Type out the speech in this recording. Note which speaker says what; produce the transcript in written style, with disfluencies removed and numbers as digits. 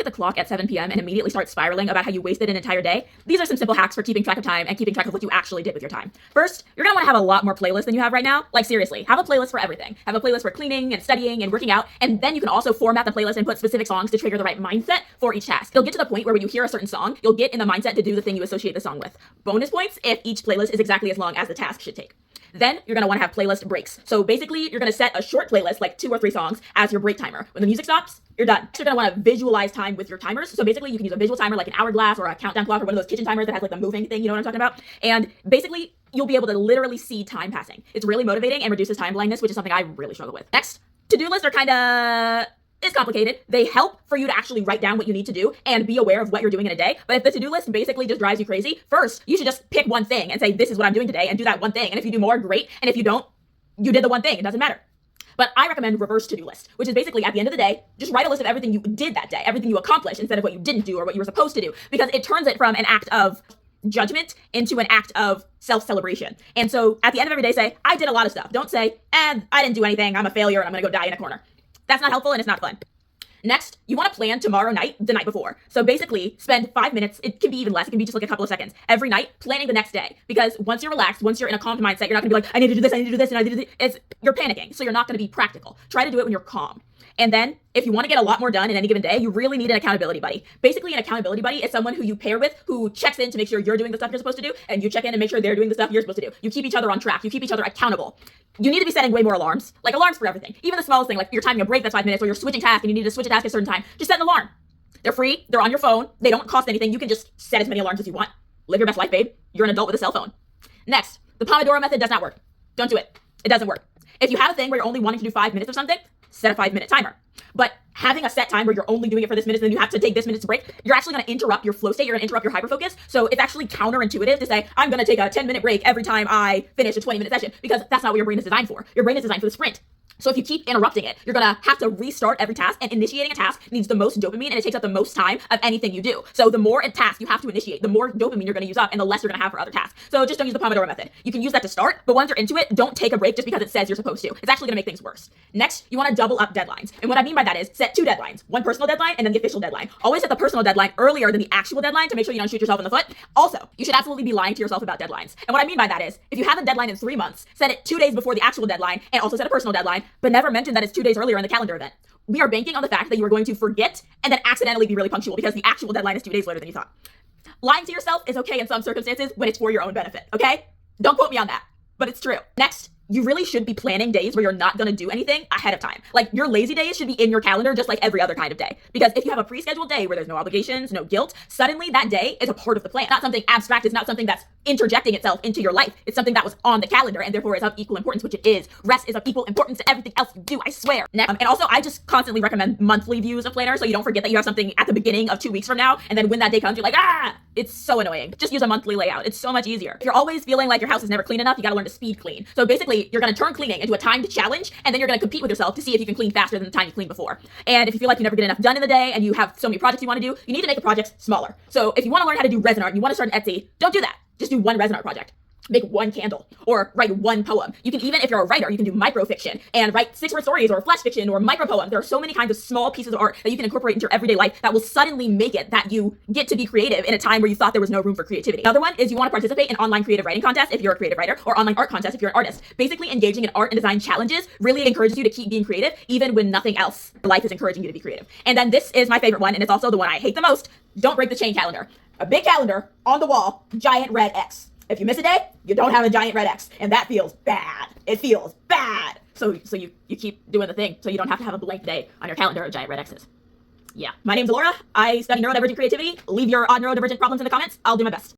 Speaker 1: the clock at 7 p.m. and immediately start spiraling about how you wasted an entire day? These are some simple hacks for keeping track of time and keeping track of what you actually did with your time. First, you're gonna wanna have a lot more playlists than you have right now. Like seriously, have a playlist for everything. Have a playlist for cleaning and studying and working out, and then you can also format the playlist and put specific songs to trigger the right mindset for each task. You'll get to the point where when you hear a certain song, you'll get in the mindset to do the thing you associate the song with. Bonus points if each playlist is exactly as long as the task should take. Then you're gonna wanna have playlist breaks. So basically, you're gonna set a short playlist, like 2 or 3 songs, as your break timer. When the music stops, you're done. So you're gonna wanna visualize time with your timers. So basically, you can use a visual timer like an hourglass or a countdown clock or one of those kitchen timers that has like the moving thing, you know what I'm talking about? And basically, you'll be able to literally see time passing. It's really motivating and reduces time blindness, which is something I really struggle with. Next, to-do lists are it's complicated. They help for you to actually write down what you need to do and be aware of what you're doing in a day. But if the to-do list basically just drives you crazy, first, you should just pick one thing and say, this is what I'm doing today, and do that one thing. And if you do more, great. And if you don't, you did the one thing. It doesn't matter. But I recommend reverse to-do list, which is basically at the end of the day, just write a list of everything you did that day, everything you accomplished instead of what you didn't do or what you were supposed to do, because it turns it from an act of judgment into an act of self-celebration. And so at the end of every day, say, I did a lot of stuff. Don't say, I didn't do anything. I'm a failure and I'm going to go die in a corner. That's not helpful and it's not fun. Next, you want to plan tomorrow night the night before. So basically, spend 5 minutes, it can be even less, it can be just like a couple of seconds, every night planning the next day. Because once you're relaxed, once you're in a calm mindset, you're not going to be like, I need to do this, I need to do this, and I need to do this. You're panicking, so you're not going to be practical. Try to do it when you're calm. And then, if you want to get a lot more done in any given day, you really need an accountability buddy. Basically, an accountability buddy is someone who you pair with, who checks in to make sure you're doing the stuff you're supposed to do, and you check in and make sure they're doing the stuff you're supposed to do. You keep each other on track. You keep each other accountable. You need to be setting way more alarms, like alarms for everything. Even the smallest thing, like you're timing a break that's 5 minutes, or you're switching tasks and you need to switch a task at a certain time. Just set an alarm. They're free. They're on your phone. They don't cost anything. You can just set as many alarms as you want. Live your best life, babe. You're an adult with a cell phone. Next, the Pomodoro method does not work. Don't do it. It doesn't work. If you have a thing where you're only wanting to do 5 minutes of something, set a 5-minute timer. But having a set time where you're only doing it for this minute and then you have to take this minute to break, you're actually going to interrupt your flow state. You're going to interrupt your hyperfocus. So it's actually counterintuitive to say, I'm going to take a 10-minute break every time I finish a 20-minute session, because that's not what your brain is designed for. Your brain is designed for the sprint. So if you keep interrupting it, you're gonna have to restart every task, and initiating a task needs the most dopamine, and it takes up the most time of anything you do. So the more task you have to initiate, the more dopamine you're gonna use up, and the less you're gonna have for other tasks. So just don't use the Pomodoro method. You can use that to start, but once you're into it, don't take a break just because it says you're supposed to. It's actually gonna make things worse. Next, you wanna double up deadlines. And what I mean by that is set 2 deadlines, one personal deadline and then the official deadline. Always set the personal deadline earlier than the actual deadline to make sure you don't shoot yourself in the foot. Also, you should absolutely be lying to yourself about deadlines. And what I mean by that is, if you have a deadline in 3 months, set it 2 days before the actual deadline, and also set a personal deadline, but never mention that it's 2 days earlier in the calendar event. We are banking on the fact that you are going to forget and then accidentally be really punctual because the actual deadline is 2 days later than you thought. Lying to yourself is okay in some circumstances when it's for your own benefit, okay? Don't quote me on that, but it's true. Next, you really should be planning days where you're not gonna do anything ahead of time. Like, your lazy days should be in your calendar just like every other kind of day. Because if you have a pre-scheduled day where there's no obligations, no guilt, suddenly that day is a part of the plan. Not something abstract, it's not something that's interjecting itself into your life. It's something that was on the calendar and therefore is of equal importance, which it is. Rest is of equal importance to everything else you do, I swear. Next, and also I just constantly recommend monthly views of planner so you don't forget that you have something at the beginning of 2 weeks from now, and then when that day comes, you're like, it's so annoying. Just use a monthly layout. It's so much easier. If you're always feeling like your house is never clean enough, you gotta learn to speed clean. So basically, you're gonna turn cleaning into a timed challenge, and then you're gonna compete with yourself to see if you can clean faster than the time you cleaned before. And if you feel like you never get enough done in the day and you have so many projects you wanna do, you need to make the projects smaller. So if you wanna learn how to do resin art and you wanna start an Etsy, don't do that. Just do one resin art project. Make 1 candle or write 1 poem. You can even, if you're a writer, you can do microfiction and write 6-word stories or flash fiction or micro poems. There are so many kinds of small pieces of art that you can incorporate into your everyday life that will suddenly make it that you get to be creative in a time where you thought there was no room for creativity. Another one is you want to participate in online creative writing contests if you're a creative writer, or online art contests if you're an artist. Basically, engaging in art and design challenges really encourages you to keep being creative even when nothing else in life is encouraging you to be creative. And then this is my favorite one, and it's also the one I hate the most. Don't break the chain calendar. A big calendar on the wall, giant red X. If you miss a day, you don't have a giant red X, and that feels bad. It feels bad. So you keep doing the thing, so you don't have to have a blank day on your calendar of giant red X's. Yeah. My name's Laura. I study neurodivergent creativity. Leave your odd neurodivergent problems in the comments. I'll do my best.